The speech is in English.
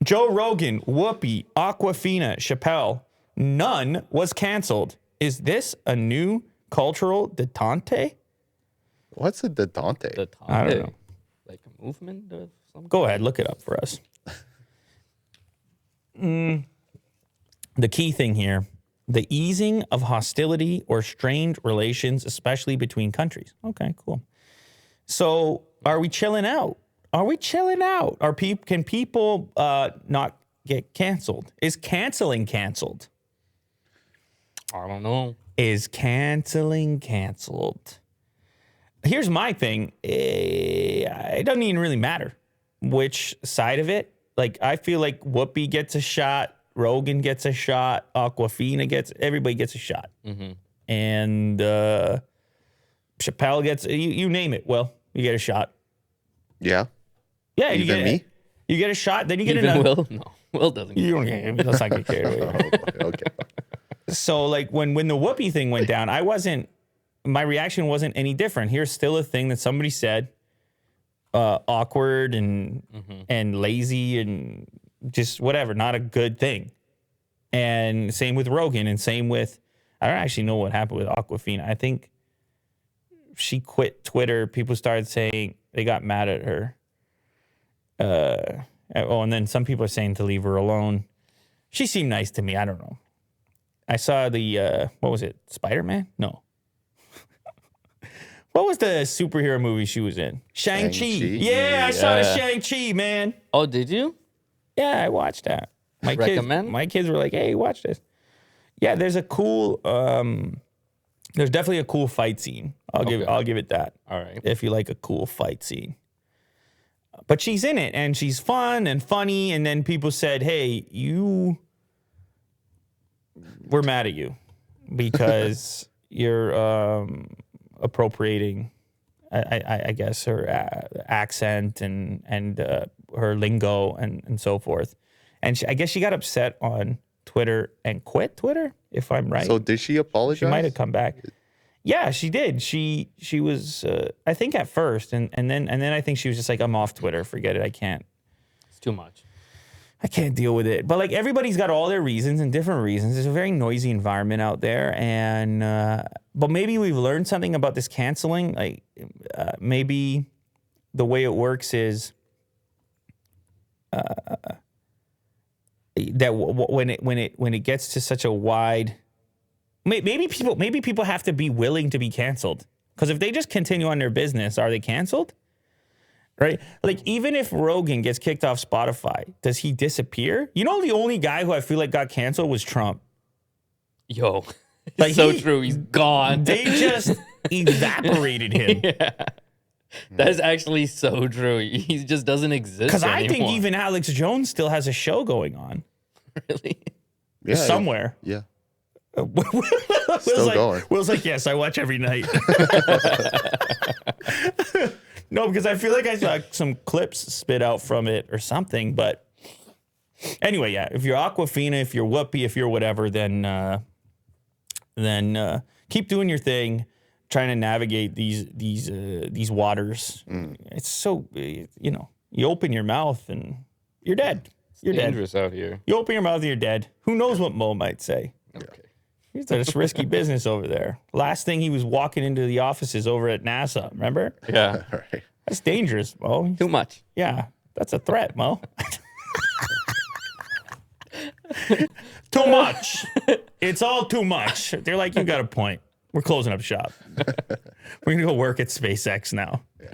Joe Rogan, Whoopi, Aquafina, Chappelle. None was canceled. Is this a new cultural detente? What's a detente? I don't know. Like a movement of some Go ahead, look it up for us. The key thing here, the easing of hostility or strained relations, especially between countries. Okay, cool. So are we chilling out? Are we chilling out? Can people not get canceled? Is canceling canceled? I don't know. Is canceling canceled? Here's my thing. It doesn't even really matter which side of it. Like, I feel like Whoopi gets a shot, Rogan gets a shot, Aquafina everybody gets a shot. Mm-hmm. And Chappelle gets, you name it. Well, you get a shot. Yeah. Yeah, Me? You get a shot, then you get Even another. Will? No. Will doesn't get You don't get it. Let's not get carried away. Okay. So, like, when the Whoopi thing went down, my reaction wasn't any different. Here's still a thing that somebody said, awkward and lazy and just whatever, not a good thing. And same with Rogan, and same with, I don't actually know what happened with Aquafina. I think she quit Twitter. People started saying they got mad at her. And then some people are saying to leave her alone. She seemed nice to me. I don't know. I saw the, what was it? Spider-Man? No. What was the superhero movie she was in? Shang-Chi. Yeah, I saw the Shang-Chi, man. Oh, did you? Yeah, I watched that. My kids were like, hey, watch this. Yeah, there's a cool, there's definitely a cool fight scene. I'll give it that. All right. If you like a cool fight scene. But she's in it, and she's fun and funny, and then people said, hey, we're mad at you because you're appropriating, I guess, her accent and her lingo and so forth. And I guess she got upset on Twitter and quit Twitter, if I'm right. So did she apologize? She might have come back. Yeah, she did. She was, I think, at first, and then I think she was just like, I'm off Twitter. Forget it. I can't. It's too much. I can't deal with it. But like, everybody's got all their reasons and different reasons. There's a very noisy environment out there, and but maybe we've learned something about this canceling. Like, maybe the way it works is that when it gets to such a wide, maybe people have to be willing to be canceled, because if they just continue on their business, are they canceled? Right? Like, even if Rogan gets kicked off Spotify, does he disappear? You know, the only guy who I feel like got canceled was Trump. Yo, like, so true. He's gone. They just evaporated him. Yeah. That is actually so true. He just doesn't exist Because I anymore. think even Alex Jones still has a show going on. Really? Yeah, somewhere. Yeah. Going. Will's like, yes, I watch every night. No, because I feel like I saw some clips spit out from it or something. But anyway, yeah, if you're Aquafina, if you're Whoopi, if you're whatever, then keep doing your thing, trying to navigate these waters. It's so, you open your mouth and you're dead. You're dangerous out here. You open your mouth and you're dead. Who knows what Mo might say? Okay. It's risky business over there. Last thing he was walking into the offices over at NASA, remember? Yeah. Right. That's dangerous, Mo. Too much. Yeah, that's a threat, Mo. Too much. It's all too much. They're like, you got a point. We're closing up shop. We're going to go work at SpaceX now. Yeah.